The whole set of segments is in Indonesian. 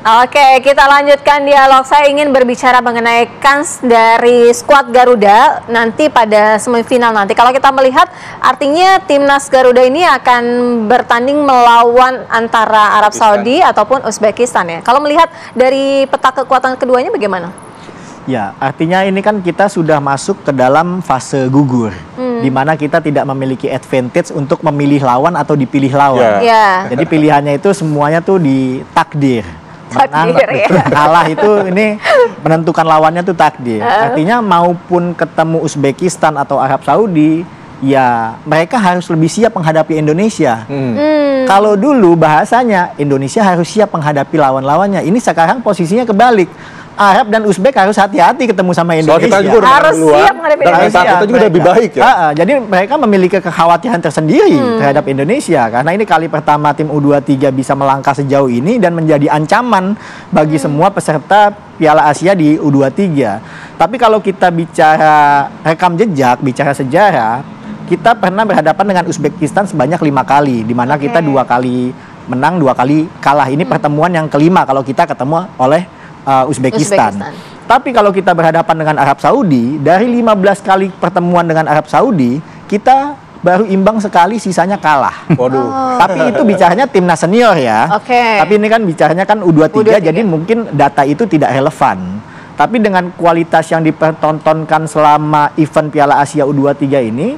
Oke, kita lanjutkan dialog. Saya ingin berbicara mengenai kans dari skuad Garuda nanti pada semifinal nanti. Kalau kita melihat, artinya timnas Garuda ini akan bertanding melawan antara Arab Saudi ataupun Uzbekistan ya. Kalau melihat dari peta kekuatan keduanya bagaimana? Ya, artinya ini kan kita sudah masuk ke dalam fase gugur, di mana kita tidak memiliki advantage untuk memilih lawan atau dipilih lawan. Jadi pilihannya itu semuanya tuh ditakdir. Menang, kalah itu ini menentukan lawannya tuh takdir. Artinya maupun ketemu Uzbekistan atau Arab Saudi, ya mereka harus lebih siap menghadapi Indonesia. Kalau dulu bahasanya Indonesia harus siap menghadapi lawan-lawannya. Ini sekarang posisinya kebalik. Arab dan Uzbek harus hati-hati ketemu sama Indonesia. Kita juga harus siap menghadapi Indonesia. Kita juga lebih baik ya. Jadi mereka memiliki kekhawatiran tersendiri terhadap Indonesia. Karena ini kali pertama tim U23 bisa melangkah sejauh ini dan menjadi ancaman bagi semua peserta Piala Asia di U23. Tapi kalau kita bicara rekam jejak, bicara sejarah, kita pernah berhadapan dengan Uzbekistan sebanyak 5 kali. Di mana kita 2 kali menang, 2 kali kalah. Ini pertemuan yang kelima kalau kita ketemu oleh Uzbekistan. Tapi kalau kita berhadapan dengan Arab Saudi, dari 15 kali pertemuan dengan Arab Saudi, kita baru imbang sekali, sisanya kalah. Waduh. Tapi itu bicaranya timnas senior ya. Tapi ini kan bicaranya kan U23, jadi mungkin data itu tidak relevan. Tapi dengan kualitas yang dipertontonkan selama event Piala Asia U23 ini,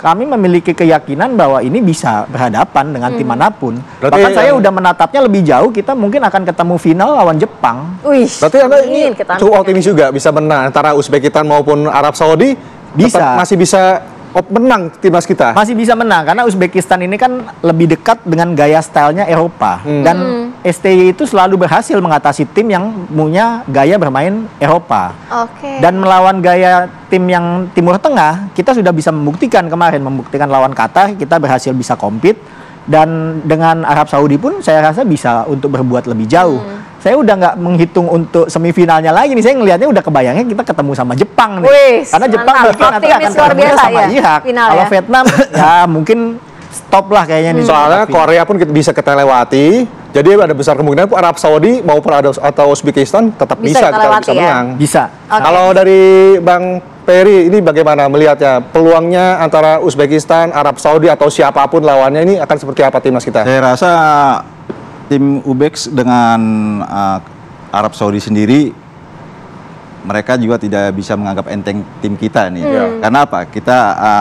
kami memiliki keyakinan bahwa ini bisa berhadapan dengan tim manapun. Bahkan saya udah menatapnya lebih jauh, kita mungkin akan ketemu final lawan Jepang. Berarti Anda ini cukup optimis juga bisa menang antara Uzbekistan maupun Arab Saudi? Masih bisa menang timnas kita? Masih bisa menang, karena Uzbekistan ini kan lebih dekat dengan gaya stylenya Eropa. Dan STY itu selalu berhasil mengatasi tim yang punya gaya bermain Eropa. Dan melawan gaya tim yang Timur Tengah, kita sudah bisa membuktikan kemarin, membuktikan lawan Qatar, kita berhasil bisa compete. Dan dengan Arab Saudi pun saya rasa bisa untuk berbuat lebih jauh. Saya udah nggak menghitung untuk semifinalnya lagi nih, saya ngelihatnya udah kebayangnya kita ketemu sama Jepang nih. Karena Jepang mungkin nanti akan ketemu sama Irak. Kalau Vietnam ya mungkin stop lah kayaknya nih. Soalnya Korea pun bisa kita lewati. Jadi ada besar kemungkinan Arab Saudi maupun atau Uzbekistan tetap bisa kita bisa menang. Bisa. Kalau dari Bang Peri ini bagaimana melihatnya? Peluangnya antara Uzbekistan, Arab Saudi atau siapapun lawannya ini akan seperti apa timnas kita? Saya rasa tim Uzbek dengan Arab Saudi sendiri, mereka juga tidak bisa menganggap enteng tim kita nih. Karena apa?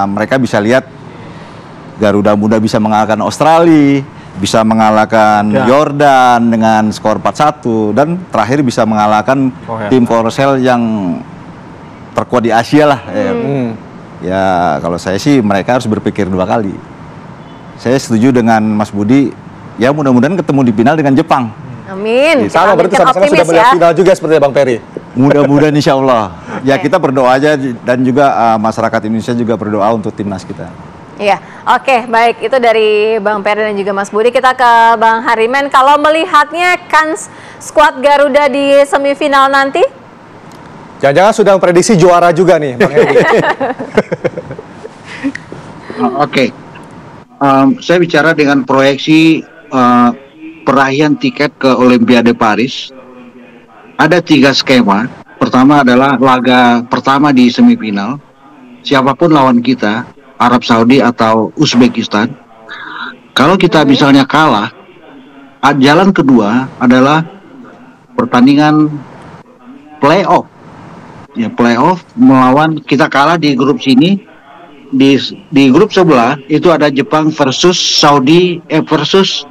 Mereka bisa lihat Garuda Muda bisa mengalahkan Australia, bisa mengalahkan Yordan dengan skor 4-1, dan terakhir bisa mengalahkan tim Korsel yang terkuat di Asia lah. Ya kalau saya sih mereka harus berpikir 2 kali. Saya setuju dengan Mas Budi. Ya mudah-mudahan ketemu di final dengan Jepang. Amin. Sama berarti sama-sama sudah melihat final juga seperti Bang Peri. Mudah-mudahan insya Allah. Ya kita berdoa aja, dan juga masyarakat Indonesia juga berdoa untuk timnas kita. Iya, oke, baik. Itu dari Bang Peri dan juga Mas Budi. Kita ke Bang Harimen. Kalau melihatnya kans skuad Garuda di semifinal nanti? Jangan-jangan sudah memprediksi juara juga nih, Bang Heri. Saya bicara dengan proyeksi perahian tiket ke Olimpiade Paris. Ada 3 skema. Pertama adalah laga pertama di semifinal. Siapapun lawan kita, Arab Saudi atau Uzbekistan. Kalau kita misalnya kalah, jalan kedua adalah pertandingan playoff. Ya, playoff melawan, kita kalah di grup sini. Di grup sebelah itu ada Jepang versus Saudi versus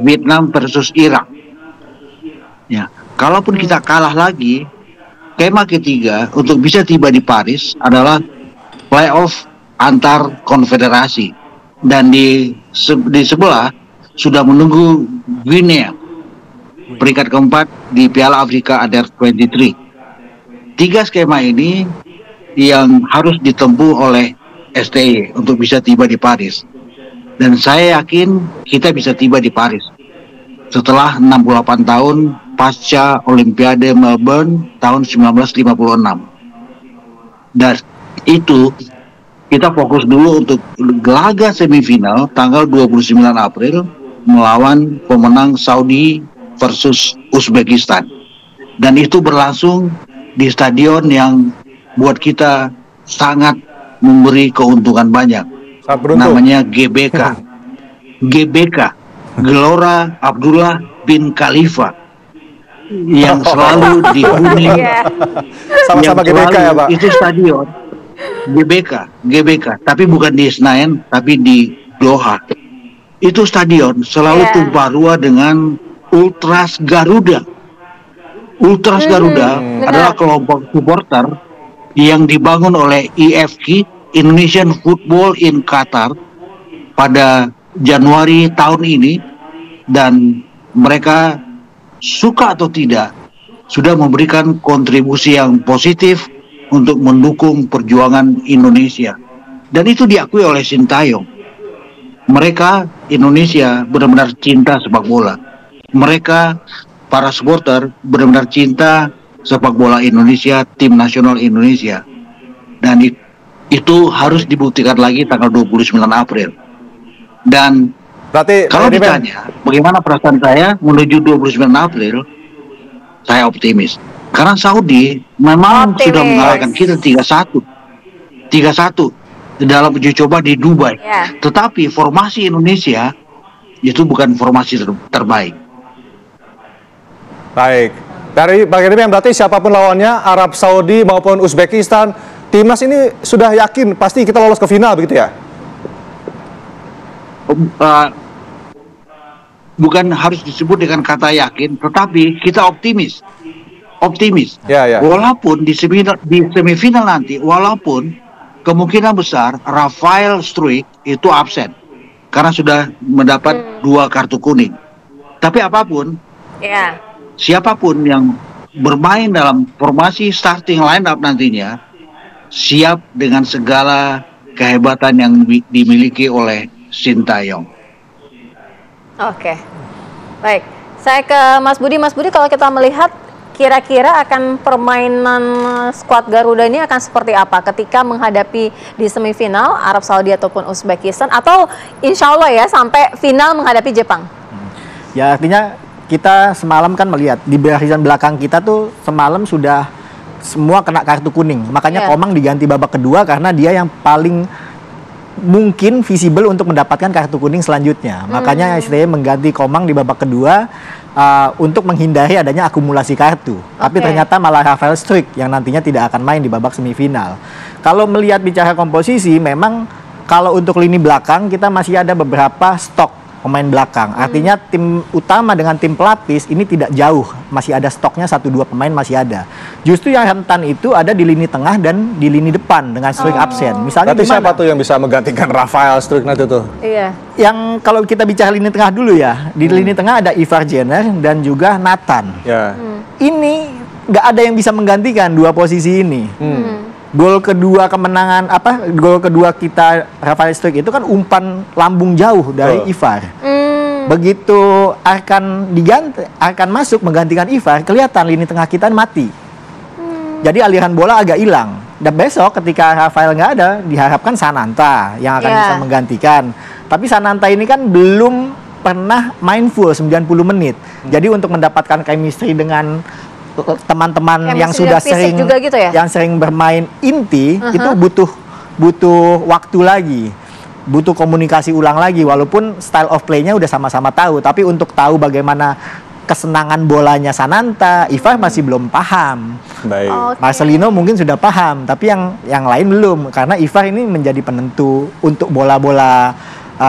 Vietnam versus Irak. Ya, kalaupun kita kalah lagi, skema ketiga untuk bisa tiba di Paris adalah playoff antar konfederasi, dan di sebelah sudah menunggu Guinea peringkat keempat di Piala Afrika Under 23. 3 skema ini yang harus ditempuh oleh STY untuk bisa tiba di Paris. Dan saya yakin kita bisa tiba di Paris setelah 68 tahun pasca Olimpiade Melbourne tahun 1956. Dan itu kita fokus dulu untuk laga semifinal tanggal 29 April melawan pemenang Saudi versus Uzbekistan. Dan itu berlangsung di stadion yang buat kita sangat memberi keuntungan banyak. Sangat beruntung. Namanya GBK. GBK, Gelora Abdullah bin Khalifa, yang selalu dihuni. Sama-sama GBK ya, Pak? Itu stadion GBK, tapi bukan di Senayan, tapi di Doha. Itu stadion selalu tumpah ruah dengan Ultras Garuda. Ultras Garuda adalah kelompok supporter yang dibangun oleh IFQ, Indonesian Football in Qatar, pada Januari tahun ini, dan mereka suka atau tidak sudah memberikan kontribusi yang positif untuk mendukung perjuangan Indonesia, dan itu diakui oleh Sintayong. Mereka Indonesia benar-benar cinta sepak bola. Mereka para supporter benar-benar cinta sepak bola Indonesia, tim nasional Indonesia, dan itu harus dibuktikan lagi tanggal 29 April. Dan Berarti kalau ditanya bagaimana perasaan saya menuju 29 April, saya optimis. Karena Saudi memang sudah mengalahkan kita 3-1 dalam uji coba di Dubai. Tetapi formasi Indonesia itu bukan formasi terbaik. Baik. Dari Bang Heri, berarti siapapun lawannya, Arab Saudi maupun Uzbekistan, timnas ini sudah yakin pasti kita lolos ke final, begitu ya? Bukan harus disebut dengan kata yakin, tetapi kita optimis. Ya. Walaupun di semifinal nanti, walaupun kemungkinan besar Rafael Struijk itu absen karena sudah mendapat 2 kartu kuning. Tapi apapun, siapapun yang bermain dalam formasi starting lineup nantinya siap dengan segala kehebatan yang dimiliki oleh Sintayong. Oke, baik. Saya ke Mas Budi. Mas Budi, kalau kita melihat kira-kira akan permainan skuad Garuda ini akan seperti apa ketika menghadapi di semifinal Arab Saudi ataupun Uzbekistan, atau insya Allah ya sampai final menghadapi Jepang? Ya, artinya kita semalam kan melihat di barisan belakang kita tuh semalam sudah semua kena kartu kuning. Makanya Komang diganti babak kedua karena dia yang paling mungkin visible untuk mendapatkan kartu kuning selanjutnya. Makanya STY mengganti Komang di babak kedua untuk menghindari adanya akumulasi kartu. Tapi ternyata malah Rafael Struijk yang nantinya tidak akan main di babak semifinal. Kalau melihat bicara komposisi, memang kalau untuk lini belakang kita masih ada beberapa stok pemain belakang. Artinya tim utama dengan tim pelapis ini tidak jauh, masih ada stoknya 1-2 pemain masih ada. Justru yang rentan itu ada di lini tengah dan di lini depan dengan Struijk absen. Misalnya berarti siapa tuh yang bisa menggantikan Rafael Struijk nanti tuh? Iya. Yang kalau kita bicara lini tengah dulu ya, di lini tengah ada Ivar Jenner dan juga Nathan. Ini nggak ada yang bisa menggantikan dua posisi ini. Gol kedua kemenangan gol kedua kita Rafael Struijk itu kan umpan lambung jauh dari Ivar. Begitu akan masuk menggantikan Ivar, kelihatan lini tengah kita mati. Jadi aliran bola agak hilang. Dan besok ketika Rafael nggak ada, diharapkan Sananta yang akan bisa menggantikan. Tapi Sananta ini kan belum pernah main full 90 menit. Jadi untuk mendapatkan chemistry dengan teman-teman yang sudah sering juga gitu ya? yang sering bermain inti itu butuh waktu lagi, butuh komunikasi ulang lagi, walaupun style of play-nya udah sama-sama tahu, tapi untuk tahu bagaimana kesenangan bolanya Sananta, Ivar masih belum paham. Baik. Marcelino mungkin sudah paham, tapi yang lain belum, karena Ivar ini menjadi penentu untuk bola-bola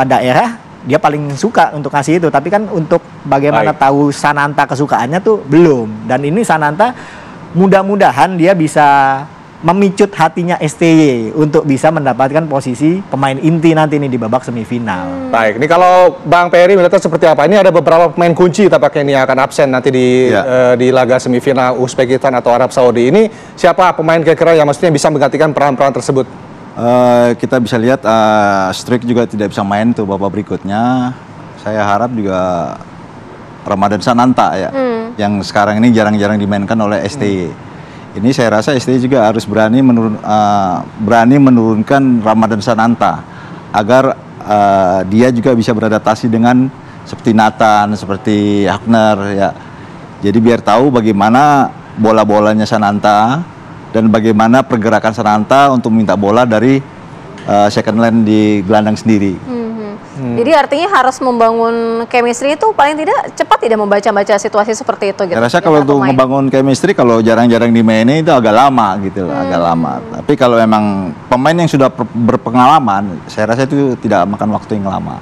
daerah. Dia paling suka untuk ngasih itu, tapi kan untuk bagaimana tahu Sananta kesukaannya tuh belum. Dan ini Sananta mudah-mudahan dia bisa memicut hatinya STY untuk bisa mendapatkan posisi pemain inti nanti nih di babak semifinal. Baik, ini kalau Bang Peri melihatnya seperti apa? Ini ada beberapa pemain kunci tampaknya ini akan absen nanti di laga semifinal Uzbekistan atau Arab Saudi. Ini siapa pemain kira-kira yang maksudnya bisa menggantikan peran-peran tersebut? Kita bisa lihat Struijk juga tidak bisa main tuh babak berikutnya. Saya harap juga Ramadan Sananta ya, yang sekarang ini jarang-jarang dimainkan oleh STY. Ini saya rasa STY juga harus berani menurunkan Ramadan Sananta agar dia juga bisa beradaptasi dengan seperti Nathan, seperti Hagner ya. Jadi biar tahu bagaimana bola-bolanya Sananta dan bagaimana pergerakan Sananta untuk minta bola dari second line di gelandang sendiri. Jadi artinya harus membangun chemistry itu paling tidak cepat tidak membaca-baca situasi seperti itu gitu. Saya rasa kalau untuk membangun chemistry kalau jarang-jarang dimainin itu agak lama gitu loh, agak lama. Tapi kalau memang pemain yang sudah berpengalaman, saya rasa itu tidak makan waktu yang lama.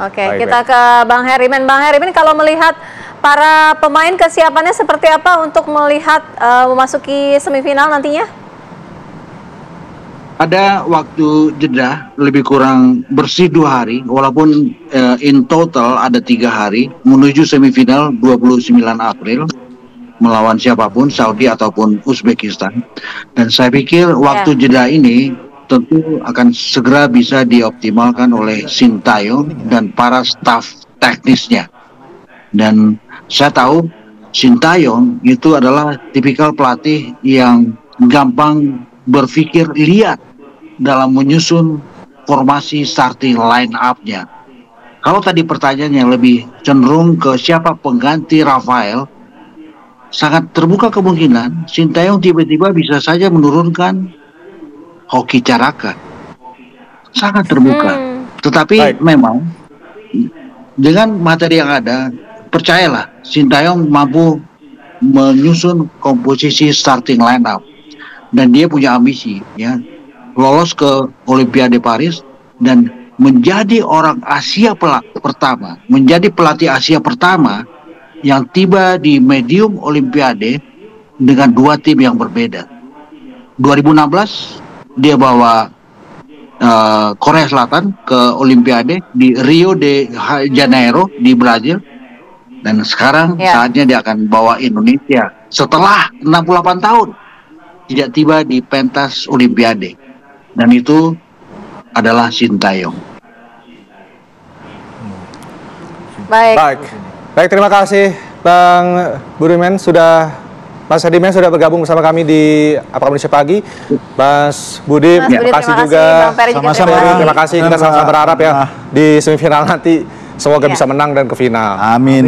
Oke, kita ke Bang Herimen. Bang Herimen, kalau melihat para pemain kesiapannya seperti apa untuk melihat memasuki semifinal nantinya? Ada waktu jeda lebih kurang bersih 2 hari, walaupun in total ada 3 hari menuju semifinal 29 April melawan siapapun, Saudi ataupun Uzbekistan. Dan saya pikir waktu jeda ini tentu akan segera bisa dioptimalkan oleh Sintayong dan para staf teknisnya. Dan saya tahu Sintayong itu adalah tipikal pelatih yang gampang berpikir lihat dalam menyusun formasi starting line up-nya. Kalau tadi pertanyaannya lebih cenderung ke siapa pengganti Rafael, sangat terbuka kemungkinan Sintayong tiba-tiba bisa saja menurunkan Hoki Caraka. Sangat terbuka. Tetapi memang dengan materi yang ada, percayalah Sintayong mampu menyusun komposisi starting line up. Dan dia punya ambisi ya, lolos ke Olimpiade Paris dan menjadi orang Asia pertama, menjadi pelatih Asia pertama yang tiba di medium Olimpiade dengan 2 tim yang berbeda. 2016 dia bawa Korea Selatan ke Olimpiade di Rio de Janeiro di Brazil, dan sekarang saatnya dia akan bawa Indonesia setelah 68 tahun tidak tiba di pentas Olimpiade, dan itu adalah Sintayong. Baik, terima kasih Bang Budiman Mas Hedimen sudah bergabung bersama kami di Apa Indonesia Pagi. Mas Budi, terima kasih juga. Sama-sama. Terima kasih, kita sama-sama berharap ya di semifinal nanti semoga bisa menang dan ke final. Amin.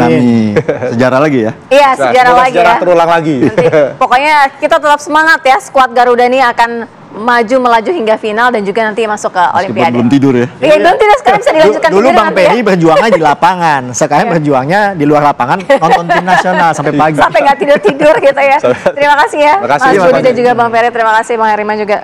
Sejarah lagi ya. Iya, sejarah lagi sejarah ya. terulang lagi. Nanti, pokoknya kita tetap semangat ya, skuad Garuda ini akan melaju hingga final dan juga nanti masuk ke Olimpiade. Belum tidur ya. Iya, belum tidur, sekarang bisa dilanjutkan Dulu tidur Bang nanti Peri berjuangnya di lapangan, sekarang berjuangnya di luar lapangan nonton tim nasional sampai pagi. Sampai nggak tidur gitu ya. Terima kasih ya, Terima kasih, Mas Mas Budi dan Budi. juga Bang Peri. Terima kasih Bang Heriman juga.